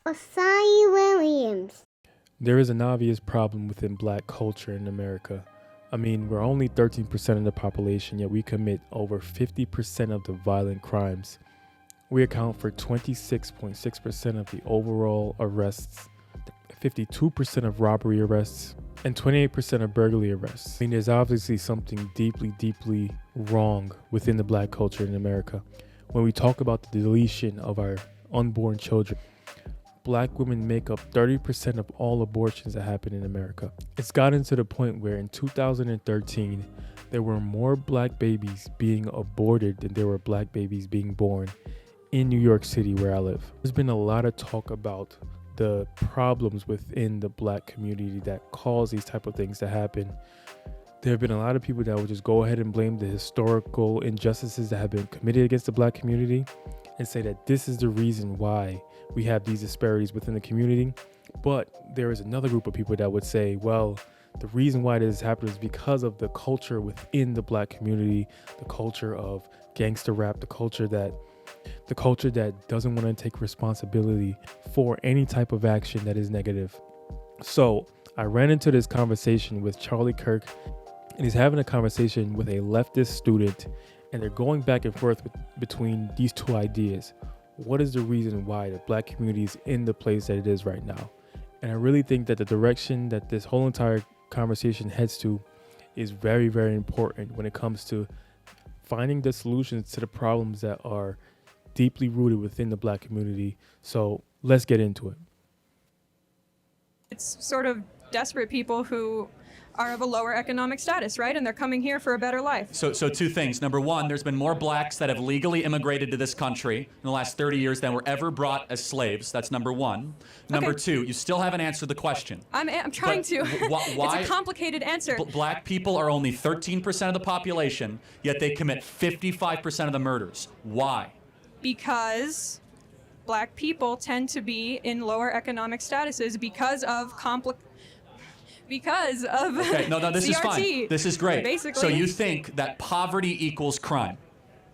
Osai Williams. There is an obvious problem within black culture in America. I mean, we're only 13% of the population, yet we commit over 50% of the violent crimes. We account for 26.6% of the overall arrests, 52% of robbery arrests, and 28% of burglary arrests. I mean, there's obviously something deeply wrong within the black culture in America. When we talk about the deletion of our unborn children, black women make up 30% of all abortions that happen in America. It's gotten to the point where in 2013, there were more black babies being aborted than there were black babies being born in New York City, where I live. There's been a lot of talk about the problems within the black community that cause these type of things to happen. There have been a lot of people that would just go ahead and blame the historical injustices that have been committed against the black community and say that this is the reason why we have these disparities within the community. But there is another group of people that would say, well, the reason why this happened is because of the culture within the black community, the culture of gangster rap, the culture that doesn't want to take responsibility for any type of action that is negative. So I ran into this conversation with Charlie Kirk, and he's having a conversation with a leftist student, and they're going back and forth between these two ideas. What is the reason why the black community is in the place that it is right now? And I really think that the direction that this whole entire conversation heads to is very important when it comes to finding the solutions to the problems that are deeply rooted within the black community. So let's get into it. It's sort of desperate people who are of a lower economic status, right? And they're coming here for a better life. So two things. Number one, there's been more blacks that have legally immigrated to this country in the last 30 years than were ever brought as slaves. That's number one. Number two, you still haven't answered the question. I'm trying to. Why? It's a complicated answer. Black people are only 13% of the population, yet they commit 55% of the murders. Why? Because black people tend to be in lower economic statuses because of Okay, no, this CRT, is fine. This is great. Basically. So you think that poverty equals crime?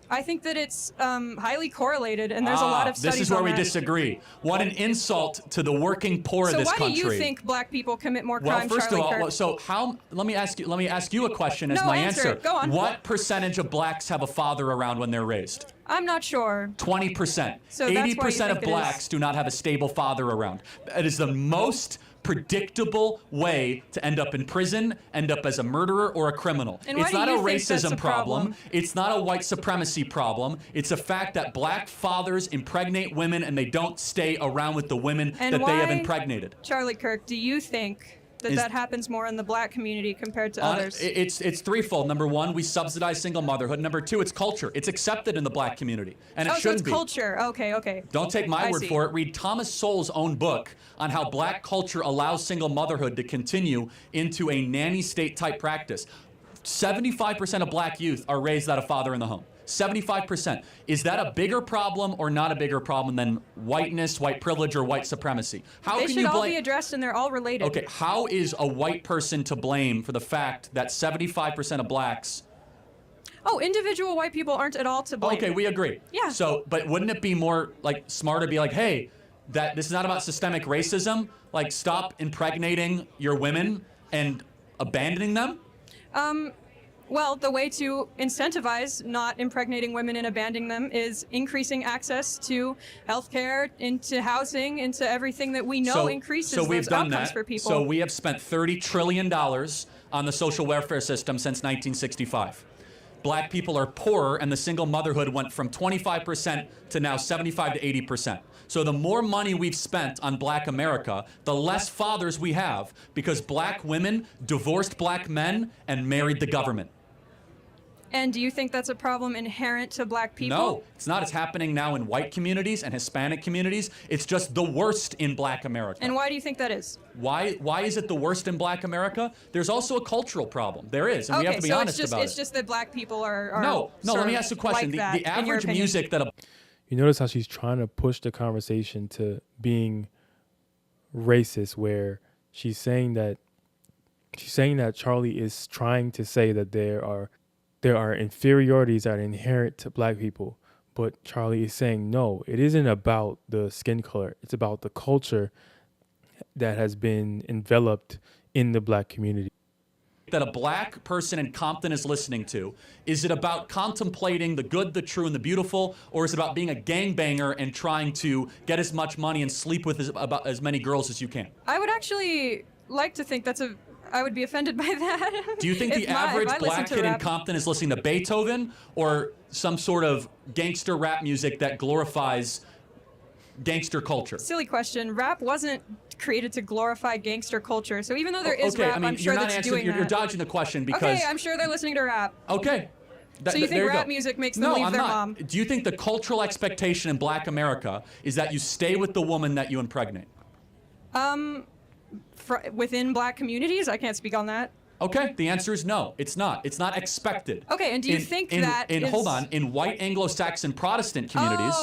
I think that it's highly correlated, and there's a lot of studies on this is where we that. disagree. What an insult to the working poor of this country. So why do you think black people commit more crime, Well, first Charlie of all, Kirk? so let me ask you a question as my answer. Go on. What percentage of blacks have a father around when they're raised? I'm not sure. 20%. So that's why you 80% of think it blacks is. do not have a stable father around. It is the most predictable way to end up in prison, end up as a murderer or a criminal. And why It's do not a you think that's racism a problem? It's not a white supremacy problem. It's a fact that black fathers impregnate women and they don't stay around with the women And that they have why, impregnated. Charlie Kirk, do you think that happens more in the black community compared to others? It's threefold. Number one, we subsidize single motherhood. Number two, it's culture. It's accepted in the black community, and it shouldn't be. So it's culture. Okay. Don't take my word see. for it. Read Thomas Sowell's own book on how black culture allows single motherhood to continue into a nanny state type practice. 75% of black youth are raised without a father in the home. 75%. Is that a bigger problem or not a bigger problem than whiteness, white privilege, or white supremacy? How They can should you all blame? be addressed, and they're all related. Okay, how is a white person to blame for the fact that 75% of blacks? Oh, individual white people aren't at all to blame. Okay, we agree. Yeah. So, but wouldn't it be more like smarter to be like, hey, that this is not about systemic racism. Like, stop impregnating your women and abandoning them? Well, the way to incentivize not impregnating women and abandoning them is increasing access to healthcare, into housing, into everything that we know increases those outcomes for people. So we have spent $30 trillion on the social welfare system since 1965. Black people are poorer, and the single motherhood went from 25% to now 75 to 80%. So the more money we've spent on black America, the less fathers we have, because black women divorced black men and married the government. And do you think that's a problem inherent to black people? No, it's not. It's happening now in white communities and Hispanic communities. It's just the worst in black America. And why do you think that is? Why is it the worst in black America? There's also a cultural problem. There is, and we have to be honest about it. It's just that black people are No, let me ask you a question. Like the average music that You notice how she's trying to push the conversation to being racist, where she's saying that Charlie is trying to say that there are inferiorities that are inherent to black people. But Charlie is saying, no, it isn't about the skin color. It's about the culture that has been enveloped in the black community. That a black person in Compton is listening to? Is it about contemplating the good, the true, and the beautiful, or is it about being a gangbanger and trying to get as much money and sleep with about as many girls as you can? I would actually like to think I would be offended by that. Do you think the average black kid in Compton is listening to Beethoven or some sort of gangster rap music that glorifies gangster culture? Silly question. Rap wasn't created to glorify gangster culture. So even though there is okay, rap, I mean, I'm sure that's doing that. You're dodging the question because... Okay, I'm sure they're listening to rap. Okay. So you think rap music makes them leave their mom? Do you think the cultural expectation in black America is that you stay with the woman that you impregnate? Within black communities? I can't speak on that. Okay, the answer is no. It's not. It's not expected. Okay, and do you think that hold on, in white Anglo-Saxon Protestant communities,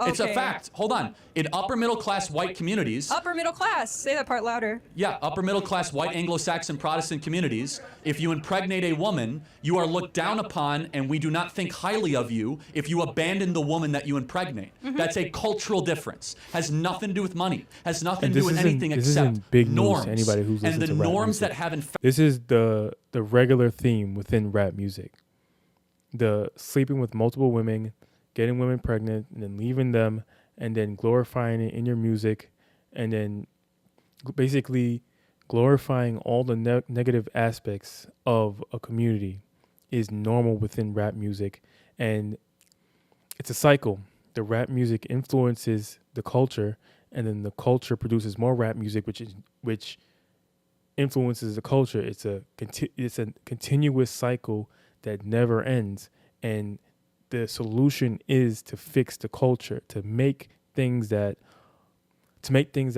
it's a fact. Hold on. In upper middle class white communities... Upper middle class. Say that part louder. Yeah, upper middle class white Anglo-Saxon Protestant communities, if you impregnate a woman, you are looked down upon and we do not think highly of you if you abandon the woman that you impregnate. That's a cultural difference. Has nothing to do with money. Has nothing to do with anything except big norms. News to anybody who's and the to rap norms music. that have in This is the regular theme within rap music. The sleeping with multiple women, getting women pregnant, and then leaving them, and then glorifying it in your music, and then basically glorifying all the negative aspects of a community is normal within rap music. And it's a cycle. The rap music influences the culture, and then the culture produces more rap music, which influences the culture. It's a continuous cycle that never ends, and the solution is to fix the culture, to make things that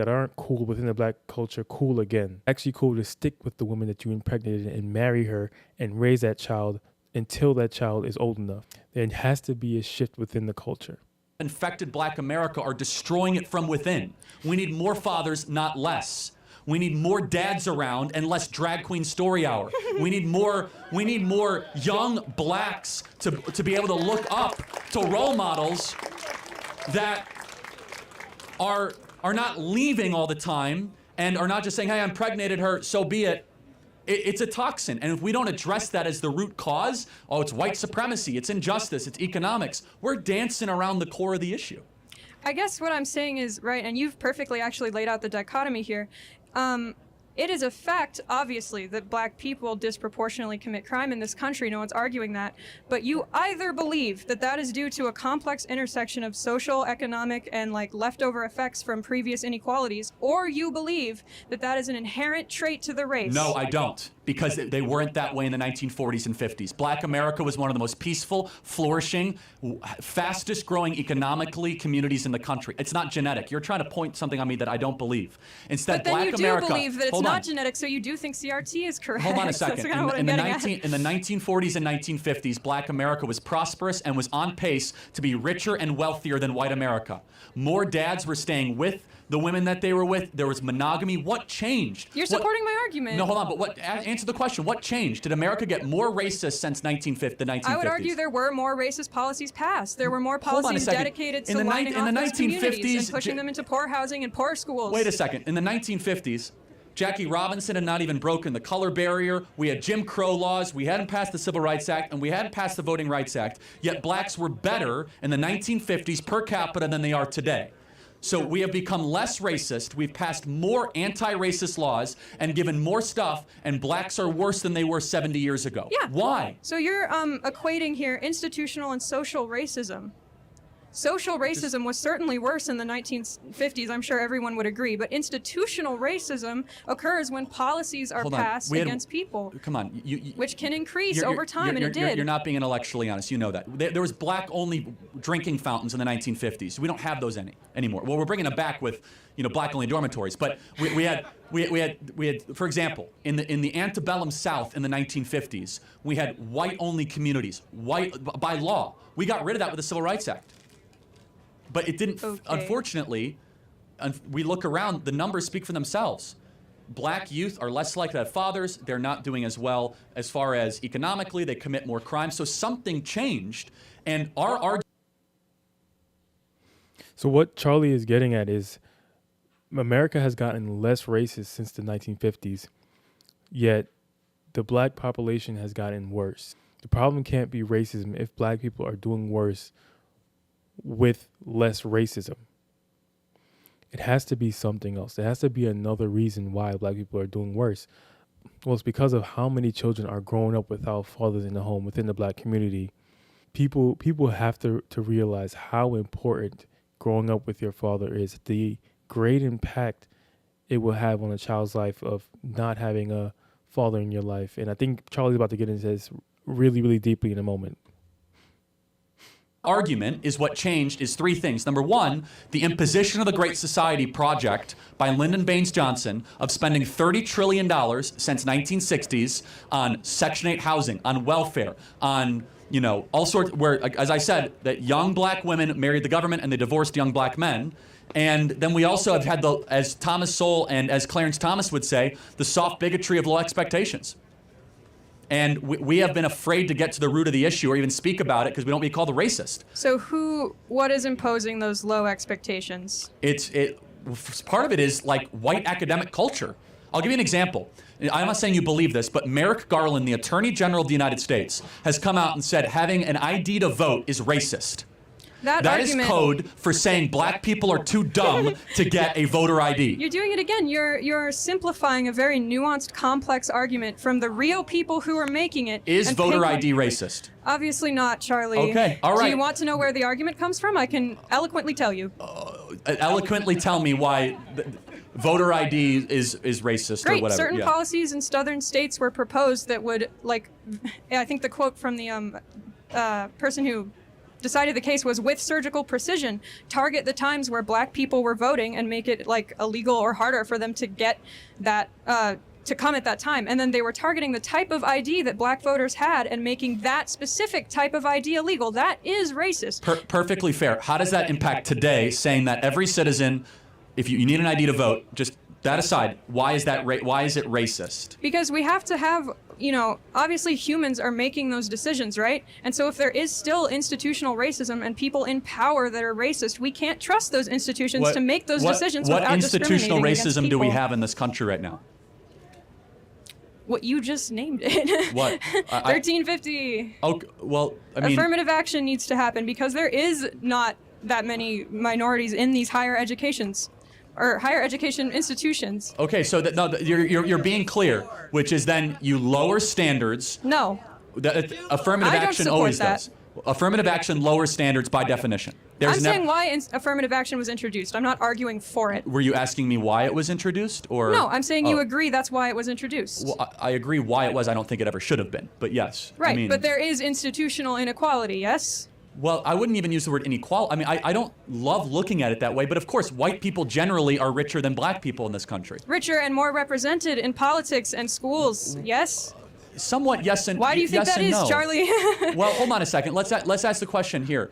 aren't cool within the black culture cool again. Actually cool to stick with the woman that you impregnated and marry her and raise that child until that child is old enough. There has to be a shift within the culture. infected black America are destroying it from within. We need more fathers, not less. We need more dads around and less drag queen story hour. We need more young blacks to be able to look up to role models that are not leaving all the time and are not just saying, hey, I impregnated her, so be it. It's a toxin, and if we don't address that as the root cause, oh, it's white supremacy, it's injustice, it's economics, we're dancing around the core of the issue. I guess what I'm saying is, right, and you've perfectly actually laid out the dichotomy here. It is a fact, obviously, that black people disproportionately commit crime in this country. No one's arguing that. But you either believe that that is due to a complex intersection of social, economic, and like leftover effects from previous inequalities, or you believe that that is an inherent trait to the race. No, I don't. Because they weren't that way in the 1940s and 50s. Black America was one of the most peaceful, flourishing, fastest growing economically communities in the country. It's not genetic. You're trying to point something on me that I don't believe. Instead, but then Black you do America, believe that it's not genetic, so you do think CRT is correct. Hold on a second. That's kind of what I'm getting at. In the 1940s and 1950s, Black America was prosperous and was on pace to be richer and wealthier than white America. More dads were staying with the women that they were with. There was monogamy. What changed? You're supporting my argument. No, hold on. But answer the question. What changed? Did America get more racist since the 1950s? I would argue there were more racist policies passed. There were more policies dedicated to lining off those communities and pushing them into poor housing and poor schools. Wait a second. In the 1950s, Jackie Robinson had not even broken the color barrier. We had Jim Crow laws. We hadn't passed the Civil Rights Act, and we hadn't passed the Voting Rights Act. Yet blacks were better in the 1950s per capita than they are today. So we have become less racist. We've passed more anti-racist laws and given more stuff, and blacks are worse than they were 70 years ago. Yeah. Why? So you're equating here institutional and social racism. Social racism was certainly worse in the 1950s, I'm sure everyone would agree, but institutional racism occurs when policies are passed against people. Come on. Which can increase over time, and it did. You're not being intellectually honest. You know that. There was black-only drinking fountains in the 1950s. We don't have those anymore. Well, we're bringing them back with, black-only dormitories. But we had, for example, in the antebellum South in the 1950s, we had white-only communities, by law. We got rid of that with the Civil Rights Act. But it didn't, unfortunately, we look around, the numbers speak for themselves. Black youth are less likely to have fathers. They're not doing as well as far as economically. They commit more crime. So something changed. And our argument So what Charlie is getting at is America has gotten less racist since the 1950s, yet the black population has gotten worse. The problem can't be racism if black people are doing worse with less racism. It has to be something else. There has to be another reason why black people are doing worse. Well, it's because of how many children are growing up without fathers in the home within the black community. People have to realize how important growing up with your father is, the great impact it will have on a child's life of not having a father in your life. And I think Charlie's about to get into this really, really deeply in a moment. Argument is what changed is three things. Number one, the imposition of the Great Society project by Lyndon Baines Johnson of spending $30 trillion since 1960s on Section 8 housing, on welfare, on all sorts, where, as I said, that young black women married the government and they divorced young black men. And then we also have had, as Thomas Sowell and as Clarence Thomas would say, the soft bigotry of low expectations. And we have been afraid to get to the root of the issue or even speak about it because we don't want to be called a racist. So what is imposing those low expectations? Part of it is like white academic culture. I'll give you an example. I'm not saying you believe this, but Merrick Garland, the Attorney General of the United States, has come out and said having an ID to vote is racist. That is code for saying black people are too dumb to get a voter ID. You're doing it again. You're simplifying a very nuanced, complex argument from the real people who are making it. Is voter ID racist? Obviously not, Charlie. Okay, all right. Do you want to know where the argument comes from? I can eloquently tell you. Eloquently tell me why voter ID is racist or whatever. Certain policies in southern states were proposed that would, I think the quote from the person who decided the case was, with surgical precision, target the times where black people were voting and make it illegal or harder for them to get that to come at that time. And then they were targeting the type of ID that black voters had and making that specific type of ID illegal. That is racist. Perfectly fair. How does that impact today, saying that every citizen, if you need an ID to vote, just that aside, why is it racist? Because we have to have, obviously humans are making those decisions, right? And so if there is still institutional racism and people in power that are racist, we can't trust those institutions to make those decisions without institutional discriminating against racism do we people. have in this country right now? What you just named it. What? 1350. Okay, well, I mean, affirmative action needs to happen because there is not that many minorities in these higher educations or higher education institutions. Okay, so you're being clear, which is then you lower standards. No. Affirmative action always does. Affirmative action lowers standards by definition. I'm saying why affirmative action was introduced. I'm not arguing for it. Were you asking me why it was introduced, or? No, I'm saying you agree that's why it was introduced. Well, I agree why it was. I don't think it ever should have been, but yes. Right, but there is institutional inequality, yes? Well, I wouldn't even use the word inequality. I mean, I don't love looking at it that way, but of course, white people generally are richer than black people in this country. Richer and more represented in politics and schools, yes? Somewhat yes and no. Why do you think that is, Charlie? Well, hold on a second. Let's ask the question here.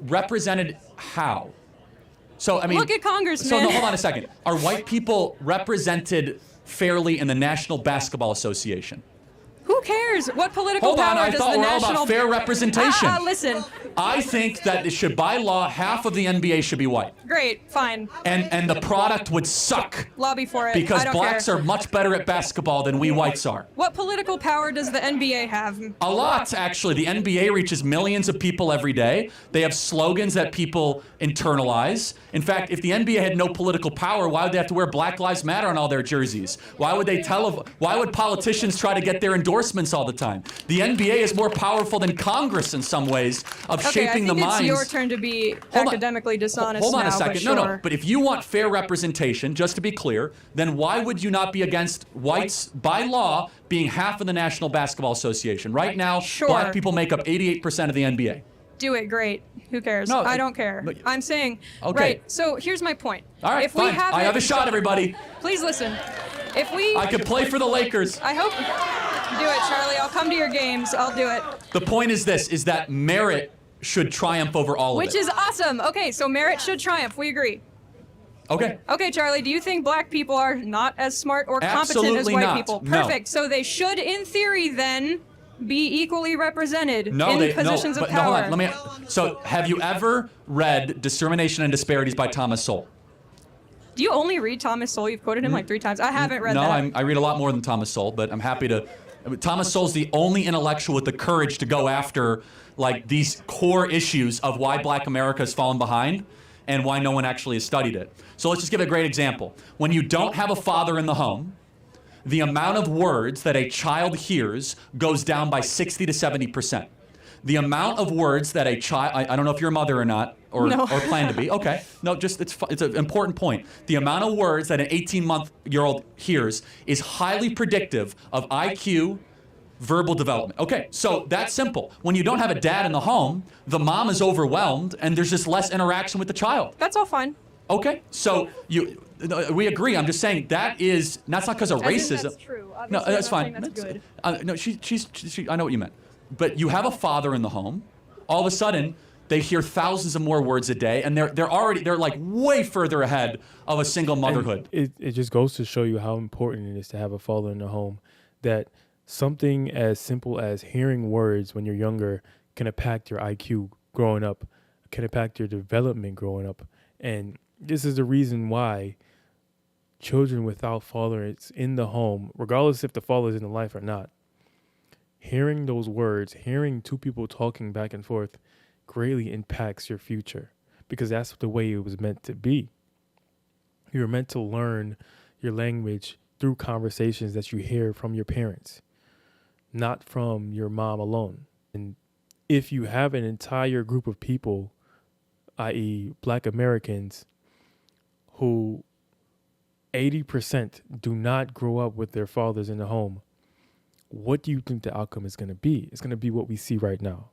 Represented how? So, I mean... Look at Congressman. So, no, hold on a second. Are white people represented fairly in the National Basketball Association? Who cares? What political power does the national... Hold on, I thought we're all about fair representation. Listen. I think that it should, by law, half of the NBA should be white. Great, fine. And the product would suck. Lobby for it. Because I don't blacks care. are much better at basketball than we whites are. What political power does the NBA have? A lot, actually. The NBA reaches millions of people every day. They have slogans that people internalize. In fact, if the NBA had no political power, why would they have to wear Black Lives Matter on all their jerseys? Why would politicians try to get their endorsements all the time? The NBA is more powerful than Congress in some ways of shaping the minds. I think it's your turn to be academically dishonest now. Hold on a second. Sure. No. But if you want fair representation, just to be clear, then why would you not be against whites, by law, being half of the National Basketball Association? Right now, black people make up 88% of the NBA. Do it, great. Who cares? No, I don't care. I'm saying, okay. Right, so here's my point. All right, fine. I have a shot, everybody. Please listen. I could play for the Lakers. I hope. Do it, Charlie. I'll come to your games. I'll do it. The point is this, is that merit should triumph over all of it. Which is awesome. Okay, so merit should triumph. We agree. Okay. Okay, Charlie, do you think black people are not as smart or competent as white people? No. Perfect. So they should, in theory, then be equally represented No, in they positions no, of but no, power. hold on. So, have you ever read Discrimination and Disparities by Thomas Sowell? Do you only read Thomas Sowell? You've quoted him like 3 times. I haven't read No, that. I read a lot more than Thomas Sowell, but I'm happy to. Thomas Sowell's the only intellectual with the courage to go after like these core issues of why Black America has fallen behind and why no one actually has studied it. So let's just give a great example. When you don't have a father in the home, the amount of words that a child hears goes down by 60 to 70%. The amount of words that a child, I don't know if you're a mother or not, or plan to be. Okay. No, just it's an important point. The amount of words that an 18-month-year-old hears is highly predictive of IQ, verbal development. Okay, so that's simple. When you don't have a dad in the home, the mom is overwhelmed and there's just less interaction with the child. That's all fine. Okay, so we agree. I'm just saying that's not because of racism. That's true. No, Obviously, that's fine. That's good. No, she, I know what you meant. But you have a father in the home. All of a sudden, they hear thousands of more words a day, and they're like way further ahead of a single motherhood. And it just goes to show you how important it is to have a father in the home. That something as simple as hearing words when you're younger can impact your IQ growing up, can impact your development growing up, and this is the reason why children without fathers in the home, regardless if the father is in the life or not, hearing those words, hearing two people talking back and forth greatly impacts your future because that's the way it was meant to be. You're meant to learn your language through conversations that you hear from your parents, not from your mom alone. And if you have an entire group of people, i.e. Black Americans, who 80% do not grow up with their fathers in the home, what do you think the outcome is going to be? It's going to be what we see right now.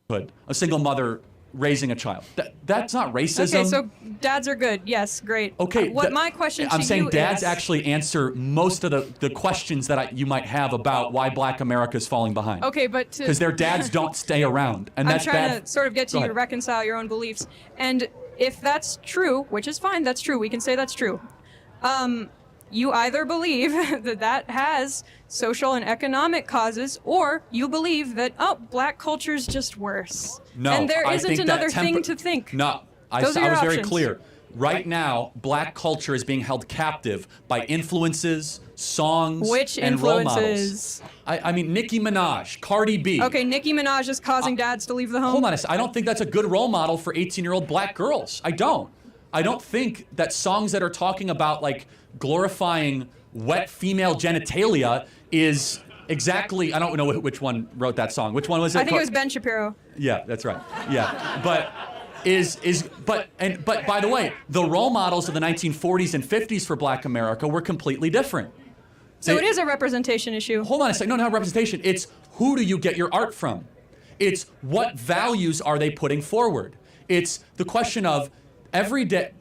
But a single mother raising a child. That's not racism. Okay, so dads are good. Yes, great. Okay. What my question to I'm saying you dads is, actually answer most of the questions that you might have about why Black America is falling behind. Okay, but because their dads don't stay around, and that's I'm trying bad. to sort of get to you to reconcile your own beliefs. And if that's true, which is fine, that's true. We can say that's true. You either believe that has social and economic causes, or you believe that, Black culture's just worse. No, and there I isn't think another that thing to think. No, I Those was are your very options. clear. Right now, Black culture is being held captive by influences, songs, Which and role influences? models. I mean, Nicki Minaj, Cardi B. Okay, Nicki Minaj is causing dads to leave the home. Hold on a second. I don't think that's a good role model for 18-year-old Black girls. I don't think that songs that are talking about like glorifying wet female genitalia is exactly. I don't know which one wrote that song. Which one was it? I think it was Ben Shapiro. Yeah, that's right. Yeah, but but by the way, the role models of the 1940s and 50s for Black America were completely different. So it is a representation issue. Hold on a second. No, not representation. It's who do you get your art from? It's what values are they putting forward? It's the question of every day.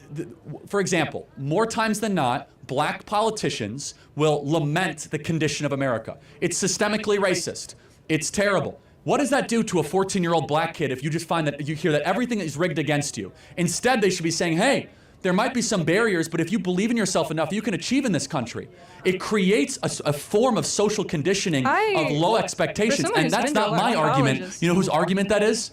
For example, more times than not, Black politicians will lament the condition of America. It's systemically racist. It's terrible. What does that do to a 14-year-old Black kid if you just find that you hear that everything is rigged against you? Instead, they should be saying, hey, there might be some barriers, but if you believe in yourself enough, you can achieve in this country. It creates a form of social conditioning of low expectations, and that's not my argument. You know whose argument that is?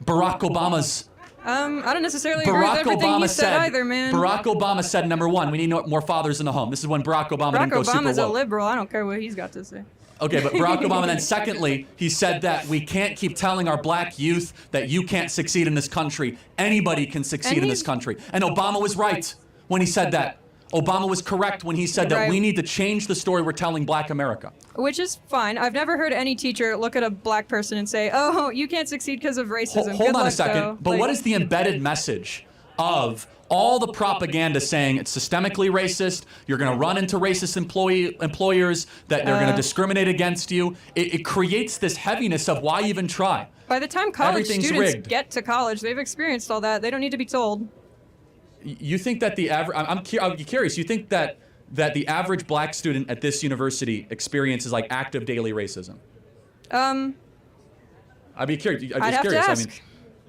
Barack Obama's. I don't necessarily agree with everything he said either, man. Barack Obama said, number one, we need more fathers in the home. This is when Barack Obama didn't go super woke. Barack Obama's a liberal. I don't care what he's got to say. Okay, but Barack Obama then secondly, he said that we can't keep telling our Black youth that you can't succeed in this country. Anybody can succeed in this country. And Obama was right when he said that. Obama was correct when he said that we need to change the story we're telling Black America. Which is fine. I've never heard any teacher look at a Black person and say, oh, you can't succeed because of racism. Hold on a second. But what is the embedded message of all the propaganda saying it's systemically racist, you're going to run into racist employers, that they're going to discriminate against you? It creates this heaviness of why even try? By the time college students rigged. get to college, they've experienced all that. They don't need to be told. You think that the average, I'm curious, you think that the average Black student at this university experiences like active daily racism? I'd be curious. I'd have to ask.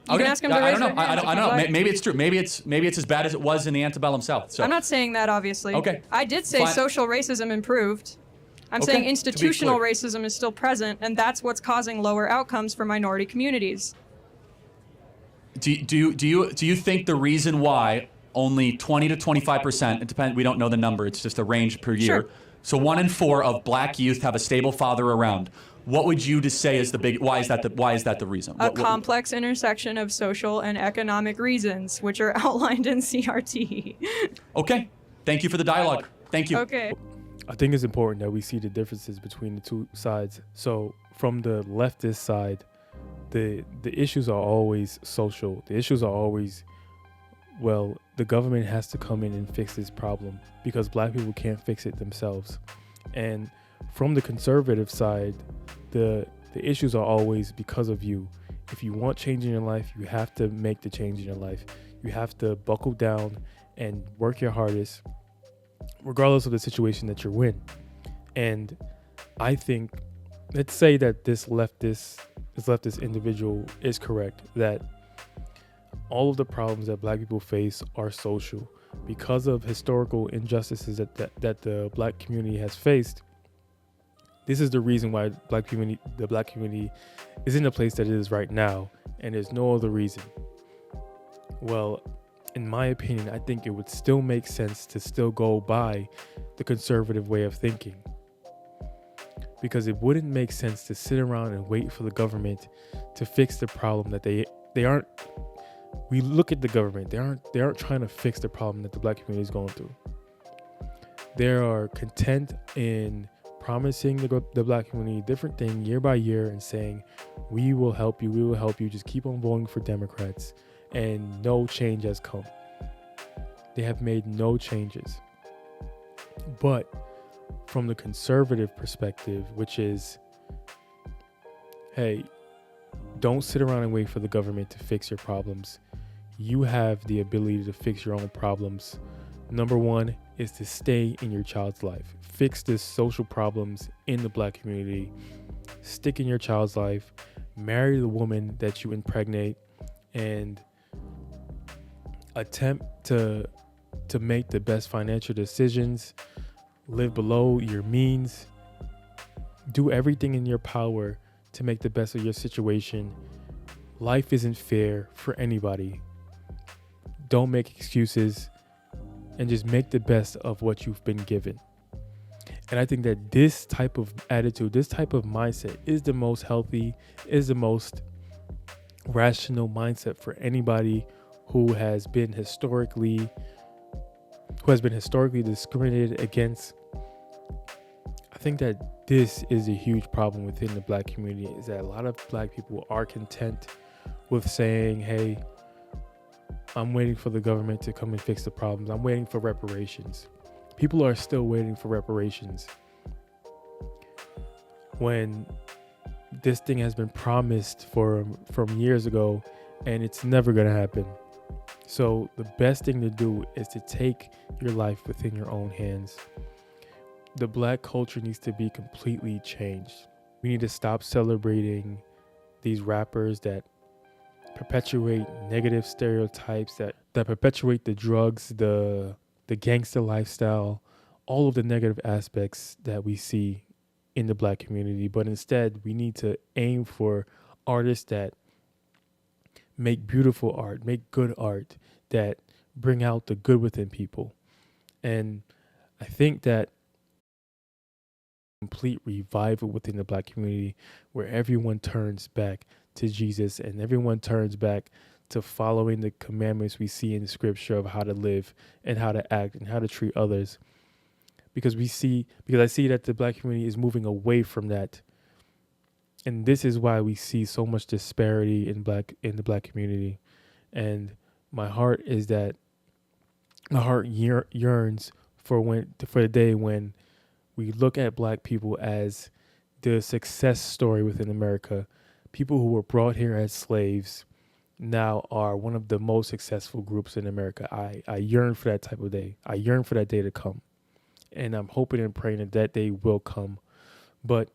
You can ask them to raise their hands I don't know. like. Maybe it's true. Maybe it's as bad as it was in the antebellum South. So I'm not saying that, obviously. Okay. I did say Fine. social racism improved. I'm Okay, saying to be institutional clear. racism is still present, and that's what's causing lower outcomes for minority communities. Do you think the reason why only 20 to 25%, it depends, we don't know the number, it's just a range per year. Sure. So 1 in 4 of black youth have a stable father around. What would you just say is the big, why is that the reason? A complex intersection of social and economic reasons, which are outlined in CRT. Okay. Thank you for the dialogue. Thank you. Okay. I think it's important that we see the differences between the two sides. So from the leftist side, the issues are always social. The issues are always, well, the government has to come in and fix this problem because black people can't fix it themselves. And from the conservative side, the issues are always because of you. If you want change in your life, you have to make the change in your life. You have to buckle down and work your hardest, regardless of the situation that you're in. And I think, let's say that this leftist individual is correct, that all of the problems that black people face are social because of historical injustices that the black community has faced. This is the reason why the black community is in the place that it is right now, and there's no other reason. Well, in my opinion, I think it would still make sense to still go by the conservative way of thinking, because it wouldn't make sense to sit around and wait for the government to fix the problem that they aren't. We look at the government; they aren't trying to fix the problem that the black community is going through. They are content in promising the black community different thing year by year and saying, we will help you, just keep on voting for Democrats, and no change has come. They have made no changes. But from the conservative perspective, which is, hey, don't sit around and wait for the government to fix your problems. You have the ability to fix your own problems. Number one is to stay in your child's life. Fix the social problems in the black community. Stick in your child's life. Marry the woman that you impregnate, and attempt to make the best financial decisions. Live below your means. Do everything in your power to make the best of your situation. Life isn't fair for anybody. Don't make excuses, and just make the best of what you've been given. And I think that this type of attitude, this type of mindset is the most healthy, is the most rational mindset for anybody who has been historically discriminated against. I think that this is a huge problem within the black community, is that a lot of black people are content with saying, hey, I'm waiting for the government to come and fix the problems. I'm waiting for reparations. People are still waiting for reparations when this thing has been promised from years ago, and it's never going to happen. So the best thing to do is to take your life within your own hands. The black culture needs to be completely changed. We need to stop celebrating these rappers that perpetuate negative stereotypes, that perpetuate the drugs, the gangster lifestyle, all of the negative aspects that we see in the black community. But instead, we need to aim for artists that make beautiful art, make good art, that bring out the good within people. And I think that complete revival within the black community, where everyone turns back to Jesus and everyone turns back to following the commandments we see in the scripture of how to live and how to act and how to treat others. Because I see that the black community is moving away from that. And this is why we see so much disparity in the black community. And my heart yearns for the day when we look at black people as the success story within America. People who were brought here as slaves now are one of the most successful groups in America. I yearn for that type of day. I yearn for that day to come. And I'm hoping and praying that day will come. But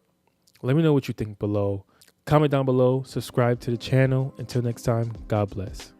let me know what you think below. Comment down below. Subscribe to the channel. Until next time, God bless.